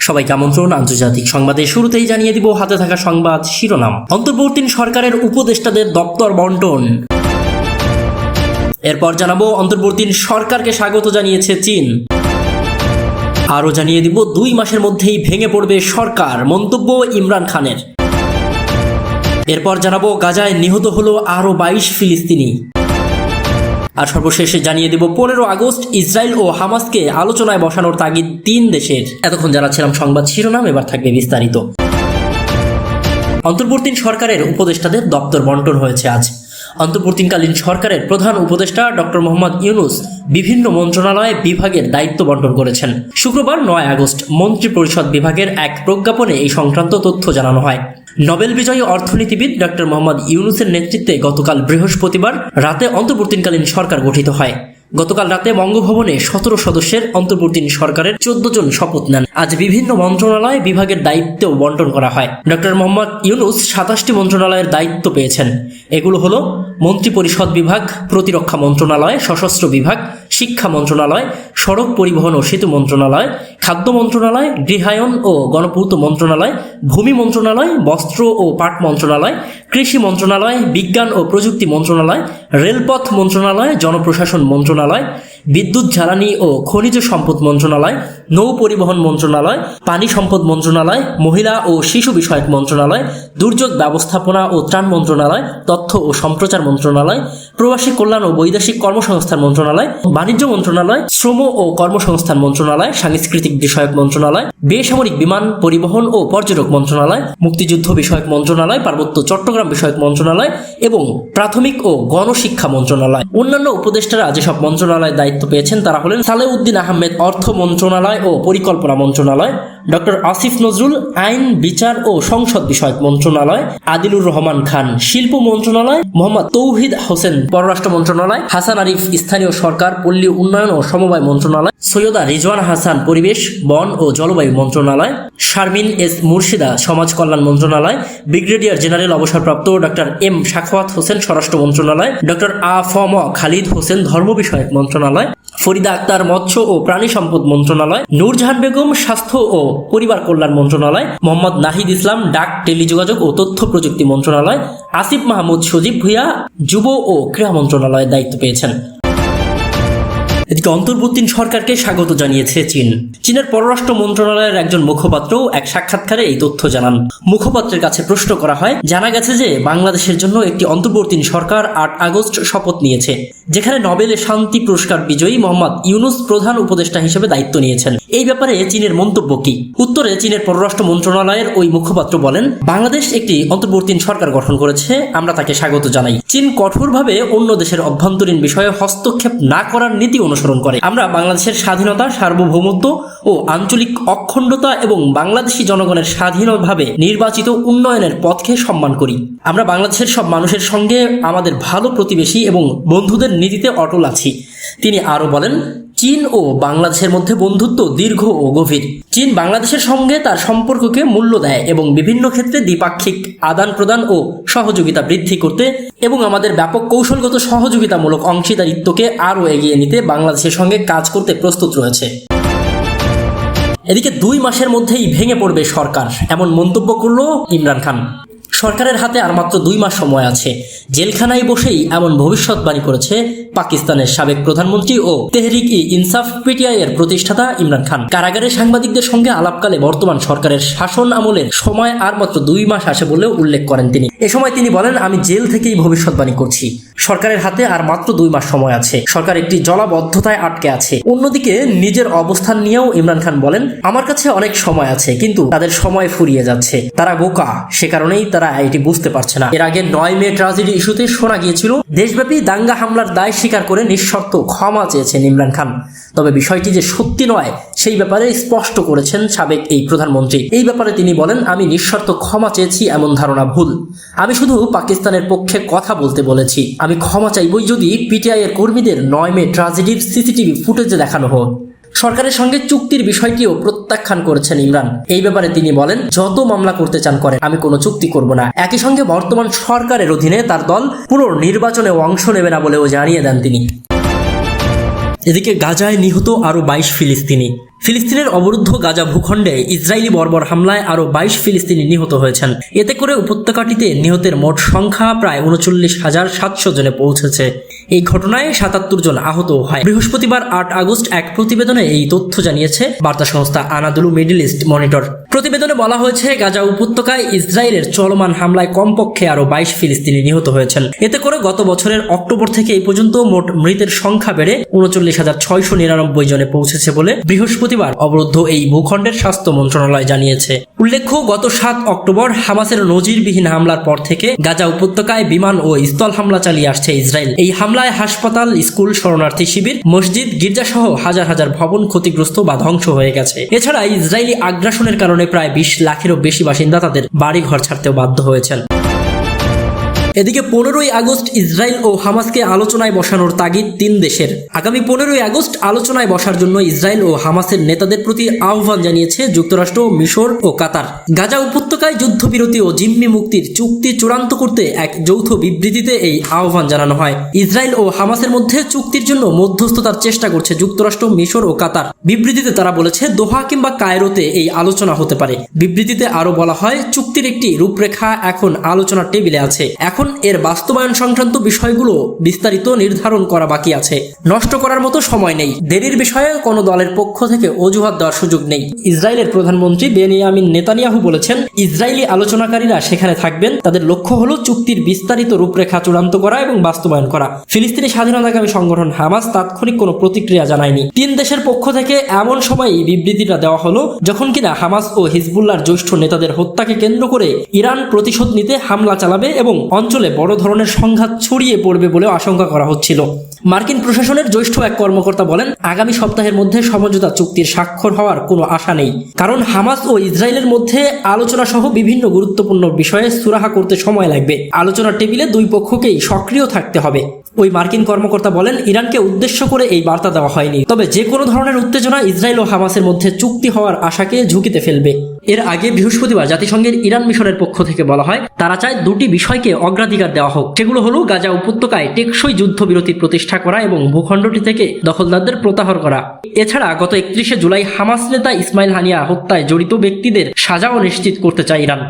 সবাইকে আমন্ত্রণ আন্তর্জাতিক সংবাদে শুরুতেই জানিয়ে দিব হাতে থাকা সংবাদ শিরোনাম। অন্তর্বর্তী সরকারের উপদেষ্টাদের দপ্তর বন্টন। এরপর জানাবো অন্তর্বর্তী সরকারকে স্বাগত জানিয়েছে চীন। আরও জানিয়ে দিব 2 মাসের মধ্যেই ভেঙে পড়বে সরকার, মন্তব্য ইমরান খানের। এরপর জানাবো গাজায় নিহত হলো আরও 22 ফিলিস্তিনি। আর সর্বশেষে জানিয়ে দেব 15 আগস্ট ইসরায়েল ও হামাসকে আলোচনায় বসানোর তাগিদ 3 দেশের। এতক্ষণ জানাচ্ছিলাম সংবাদ শিরোনাম, এবার থাকবে বিস্তারিত। অন্তর্বর্তী সরকারের উপদেষ্টাদের দপ্তর বন্টন হয়েছে আজ। অন্তর্বর্তীকালীন সরকারের প্রধান উপদেষ্টা ডক্টর মোহাম্মদ ইউনূস বিভিন্ন মন্ত্রণালয় বিভাগের দায়িত্ব বন্টন করেছেন। শুক্রবার 9 আগস্ট মন্ত্রিপরিষদ বিভাগের এক প্রজ্ঞাপনে এই সংক্রান্ত তথ্য জানানো হয়। নোবেল বিজয়ী অর্থনীতিবিদ ডক্টর মোহাম্মদ ইউনূসের নেতৃত্বে গতকাল বৃহস্পতিবার রাতে অন্তর্বর্তীকালীন সরকার গঠিত হয়। গতকাল রাতে বঙ্গভবনে 17 সদস্যের অন্তর্বর্তী সরকারের 14 জন শপথ নেন। আজ বিভিন্ন মন্ত্রণালয় বিভাগের দায়িত্বও বন্টন করা হয়। ডক্টর মোহাম্মদ ইউনূস 27টি মন্ত্রণালয়ের দায়িত্ব পেয়েছেন। এগুলো হলো মন্ত্রিপরিষদ বিভাগ, প্রতিরক্ষা মন্ত্রণালয়, সশস্ত্র বিভাগ, শিক্ষা মন্ত্রণালয়, সড়ক পরিবহন ও সেতু মন্ত্রণালয়, খাদ্য মন্ত্রণালয়, গৃহায়ন ও গণপূর্ত মন্ত্রণালয়, ভূমি মন্ত্রণালয়, বস্ত্র ও পাট মন্ত্রণালয়, কৃষি মন্ত্রণালয়, বিজ্ঞান ও প্রযুক্তি মন্ত্রণালয়, রেলপথ মন্ত্রণালয়, জনপ্রশাসন মন্ত্রণালয়, বিদ্যুৎ জ্বালানি ও খনিজ সম্পদ মন্ত্রণালয়, নৌ পরিবহন মন্ত্রণালয়, পানি সম্পদ মন্ত্রণালয়, মহিলা ও শিশু বিষয়ক মন্ত্রণালয়, দুর্যোগ ব্যবস্থাপনা ও ত্রাণ মন্ত্রণালয়, তথ্য ও সম্প্রচার মন্ত্রণালয়, প্রবাসী কল্যাণ ও বৈদেশিক কর্মসংস্থান মন্ত্রণালয়, বাণিজ্য মন্ত্রণালয়, শ্রম ও কর্মসংস্থান মন্ত্রণালয়, সাংস্কৃতিক বিষয়ক মন্ত্রণালয়, বেসামরিক বিমান পরিবহন ও পর্যটক মন্ত্রণালয়, মুক্তিযুদ্ধ বিষয়ক মন্ত্রণালয়, পার্বত্য চট্টগ্রাম বিষয়ক মন্ত্রণালয় এবং প্রাথমিক ও গণশিক্ষা মন্ত্রণালয়। অন্যান্য উপদেষ্টারা যেসব মন্ত্রণালয়ের দায়িত্ব পেয়েছেন তারা হলেন সালেউদ্দিন আহমেদ অর্থ মন্ত্রণালয় ও পরিকল্পনা মন্ত্রণালয়, ডক্টর আসিফ নজরুল আইন, বিচার ও সংসদ বিষয়ক মন্ত্রণালয়, আদিলুর রহমান খান শিল্প মন্ত্রণালয়, মোহাম্মদ তৌহিদ হোসেন পররাষ্ট্র মন্ত্রণালয়, হাসান আরিফ স্থানীয় সরকার, পল্লী উন্নয়ন ও সমবায় মন্ত্রণালয়, সৈয়দা রিজওয়ানা হাসান পরিবেশ, বন ও জলবায়ু মন্ত্রণালয়, শারমিন এস মুর্শিদা সমাজ কল্যাণ মন্ত্রণালয়, ব্রিগেডিয়ার জেনারেল অবসরপ্রাপ্ত ডক্টর এম সাখাওয়াত হোসেন স্বরাষ্ট্র মন্ত্রণালয়, ডক্টর আ.ফ.ম. খালিদ হোসেন ধর্ম বিষয়ক মন্ত্রণালয়, ফরিদা আক্তার মৎস্য ও প্রাণী সম্পদ মন্ত্রণালয়, নূরজাহান বেগম স্বাস্থ্য ও পরিবার কল্যাণ মন্ত্রণালয়, মোহাম্মদ নাহিদ ইসলাম ডাক, টেলিযোগাযোগ ও তথ্য প্রযুক্তি মন্ত্রণালয়, আসিফ মাহমুদ সজীব ভুঁইয়া যুব ও ক্রীড়া মন্ত্রণালয়ের দায়িত্ব পেয়েছেন। এদিকে অন্তর্বর্তী সরকারকে স্বাগত জানিয়েছে চীন। চীনের পররাষ্ট্র মন্ত্রণালয়ের একজন মুখপাত্র এক সাক্ষাৎকারে এই তথ্য জানান। মুখপাত্রের কাছে প্রশ্ন করা হয়, জানা গেছে যে বাংলাদেশের জন্য একটি অন্তর্বর্তী সরকার 8 আগস্ট শপথ নিয়েছে, যেখানে নোবেলের শান্তি পুরস্কার বিজয়ী মোহাম্মদ ইউনূস প্রধান উপদেষ্টা হিসেবে দায়িত্ব নিয়েছেন। এই ব্যাপারে চীনের মন্তব্য কি? উত্তরে চীনের পররাষ্ট্র মন্ত্রণালয়ের ওই মুখপাত্র বলেন, বাংলাদেশ একটি অন্তর্বর্তী সরকার গঠন করেছে, আমরা তাকে স্বাগত জানাই। চীন কঠোরভাবে অন্য দেশের অভ্যন্তরীণ বিষয়ে হস্তক্ষেপ না করার নীতি অনুসরণ করে। আমরা বাংলাদেশের স্বাধীনতা, সার্বভৌমত্ব ও আঞ্চলিক অখণ্ডতা এবং বাংলাদেশি জনগণের স্বাধীনভাবে নির্বাচিত উন্নয়নের পথকে সম্মান করি। আমরা বাংলাদেশের সব মানুষের সঙ্গে আমাদের ভালো প্রতিবেশী এবং বন্ধুদের নীতিতে অটল আছি। তিনি আরো বলেন, চীন ও বাংলাদেশের মধ্যে বন্ধুত্ব দীর্ঘ ও গভীর। চীন বাংলাদেশের সঙ্গে তার সম্পর্ককে মূল্য দেয় এবং বিভিন্ন ক্ষেত্রে দ্বিপাক্ষিক আদান প্রদান ও সহযোগিতা বৃদ্ধি করতে এবং আমাদের ব্যাপক কৌশলগত সহযোগিতামূলক অংশীদারিত্বকে আরও এগিয়ে নিতে বাংলাদেশের সঙ্গে কাজ করতে প্রস্তুত রয়েছে। এদিকে 2 মাসের মধ্যেই ভেঙে পড়বে সরকার, এমন মন্তব্য করল ইমরান খান। সরকারের হাতে আর মাত্র 2 মাস সময় আছে। জেলখানায় বসেই এমন ভবিষ্যৎবাণী করেছে পাকিস্তানের সাবেক প্রধানমন্ত্রী ও তেহরিক-ই-ইনসাফ পিটিআই এর প্রতিষ্ঠাতা ইমরান খান। কারাগারে সাংবাদিকদের সঙ্গে আলাপকালে বর্তমান সরকারের শাসন আমলের সময় আর মাত্র 2 মাস আসে বলেও উল্লেখ করেন তিনি। এ সময় তিনি বলেন, আমি জেল থেকেই ভবিষ্যৎবাণী করছি। সরকারের হাতে আর মাত্র 2 মাস সময় আছে। সরকার একটি জলাবদ্ধতায় আটকে আছে। অন্যদিকে নিজের অবস্থান নিয়েও ইমরান খান বলেন, আমার কাছে অনেক সময় আছে, কিন্তু তাদের সময় ফুরিয়ে যাচ্ছে। তারা বোকা, সে কারণেই তারা এটি বুঝতে পারছে না। এর আগে 9 মে ট্র্যাজেডি ইস্যুতে শোনা গিয়েছিল দেশব্যাপী দাঙ্গা হামলার দায় স্বীকার করে নিঃশর্ত ক্ষমা চেয়েছেন ইমরান খান। তবে বিষয়টি যে সত্যি নয় সেই ব্যাপারে স্পষ্ট করেছেন সাবেক এই প্রধানমন্ত্রী। এই ব্যাপারে তিনি বলেন, আমি নিঃশর্ত ক্ষমা চেয়েছি এমন ধারণা ভুল। আমি শুধু পাকিস্তানের পক্ষে কথা বলতে বলেছি। আমি ক্ষমা চাইবই যদি পিটিআই এর কর্মীদের 9 মে ট্র্যাজেডির সিসিটিভি ফুটেজে দেখানো হোক। সরকারের সঙ্গে চুক্তির বিষয়টিও প্রত্যাখ্যান করেছেন ইমরান। এই ব্যাপারে তিনি বলেন, যত মামলা করতে চান করেন, আমি কোনো চুক্তি করব না। একই সঙ্গে বর্তমান সরকারের অধীনে তার দল পুনর্নির্বাচনে অংশ নেবে না বলেও জানিয়ে দেন তিনি। এদিকে গাজায় নিহত আরো 22 ফিলিস্তিনি। ফিলিস্তিনের অবরুদ্ধ গাজা ভূখণ্ডে ইসরায়েলি বর্বর হামলায় আরও 22 ফিলিস্তিনি নিহত হয়েছেন। এতে করে উপত্যকাটিতে নিহতের মোট সংখ্যা প্রায় 39,700 জনে পৌঁছেছে। এই ঘটনায় 77 জন আহত হয়। বৃহস্পতিবার 8 আগস্ট এক প্রতিবেদনে এই তথ্য জানিয়েছে বার্তা সংস্থা আনাদুলু মিডল ইস্ট মনিটর। প্রতিবেদনে বলা হয়েছে, গাজা উপত্যকায় ইসরায়েলের চলমান হামলায় কমপক্ষে আরও 22 ফিলিস্তিনি নিহত হয়েছেন। এতে করে গত বছরের অক্টোবর থেকে এই পর্যন্ত মোট মৃতের সংখ্যা বেড়ে 39,699 জনে পৌঁছেছে বলে বৃহস্পতিবার অবরুদ্ধ এই ভূখণ্ডের স্বাস্থ্য মন্ত্রণালয় জানিয়েছে। উল্লেখ্য, গত 7 অক্টোবর হামাসের নজিরবিহীন হামলার পর থেকে গাজা উপত্যকায় বিমান ও স্থল হামলা চালিয়ে আসছে ইসরায়েল। এই হামলায় হাসপাতাল, স্কুল, শরণার্থী শিবির, মসজিদ, গির্জাসহ হাজার হাজার ভবন ক্ষতিগ্রস্ত বা ধ্বংস হয়ে গেছে। এছাড়া ইসরায়েলি আগ্রাসনের কারণে প্রায় 20 লাখেরও বেশি বাসিন্দা তাদের বাড়িঘর ছাড়তেও বাধ্য হয়েছেন। এদিকে 15ই আগস্ট ইসরায়েল ও হামাসকে আলোচনায় বসানোর তাগিদ 3 দেশের। আগামী 15ই আগস্ট আলোচনায় বসার জন্য ইসরায়েল ও হামাসের নেতাদের প্রতি আহ্বান জানিয়েছে যুক্তরাষ্ট্র, মিশর ও কাতার। গাজা উপত্যকায় যুদ্ধবিরতি ও জিম্মি মুক্তির চুক্তি চূড়ান্ত করতে এক যৌথ বিবৃতিতে এই আহ্বান জানানো হয়। ইসরায়েল ও হামাসের মধ্যে চুক্তির জন্য মধ্যস্থতার চেষ্টা করছে যুক্তরাষ্ট্র, মিশর ও কাতার। বিবৃতিতে তারা বলেছে, দোহা কিংবা কায়রোতে এই আলোচনা হতে পারে। বিবৃতিতে আরো বলা হয়, চুক্তির একটি রূপরেখা এখন আলোচনার টেবিলে আছে। এখন এর বাস্তবায়ন সংক্রান্ত বিষয়গুলো বিস্তারিত নির্ধারণ করা বাকি আছে। নষ্ট করার মতো সময় নেই। দেরির বিষয়ে কোনো দলের পক্ষ থেকে অজুহাত দেওয়ার সুযোগ নেই। ইসরায়েলের প্রধানমন্ত্রী বেনিয়ামিন নেতানিয়াহু বলেছেন, ইসরায়েলি আলোচনাকারীরা সেখানে থাকবেন। তাদের লক্ষ্য হলো চুক্তির বিস্তারিত রূপরেখা চূড়ান্ত করা এবং বাস্তবায়ন করা। ফিলিস্তিনি স্বাধীনতাকামী সংগঠন হামাস তাৎক্ষণিক কোনো প্রতিক্রিয়া জানায়নি। 3 দেশের পক্ষ থেকে এমন সময় বিবৃতিটা দেওয়া হলো যখন কিনা হামাস ও হিজবুল্লাহর জ্যেষ্ঠ নেতাদের হত্যাকে কেন্দ্র করে ইরান প্রতিশোধ নিতে হামলা চালাবে এবং অঞ্চলে বড় ধরনের সংঘাত ছড়িয়ে পড়বে বলে আশঙ্কা করা হচ্ছিল। মার্কিন প্রশাসনের জ্যেষ্ঠ এক কর্মকর্তা বলেন, আগামী সপ্তাহের মধ্যে সমঝোতা চুক্তির স্বাক্ষর হওয়ার কোনো আশা নেই, কারণ হামাস ও ইসরায়েলের মধ্যে আলোচনা সহ বিভিন্ন গুরুত্বপূর্ণ বিষয়ে সুরাহা করতে সময় লাগবে। আলোচনার টেবিলে 2 পক্ষকেই সক্রিয় থাকতে হবে। ওই মার্কিন কর্মকর্তা বলেন, ইরানকে উদ্দেশ্য করে এই বার্তা দেওয়া হয়নি, তবে যে কোনো ধরনের উত্তেজনা ইসরায়েল ও হামাসের মধ্যে চুক্তি হওয়ার আশাকে ঝুঁকিতে ফেলবে। এর আগে বৃহস্পতিবার জাতিসংঘের ইরান মিশনের পক্ষ থেকে বলা হয়, তারা চায় 2টি বিষয়কে অগ্রাধিকার দেওয়া হোক। সেগুলো হলো গাজা উপত্যকায় টেকসই যুদ্ধবিরতি প্রতিষ্ঠা করা এবং ভূখণ্ডটি থেকে দখলদারদের প্রত্যাহার করা। এছাড়া গত 31শে জুলাই হামাস নেতা ইসমাইল হানিয়া হত্যায় জড়িত ব্যক্তিদের সাজাও নিশ্চিত করতে চায় ইরান।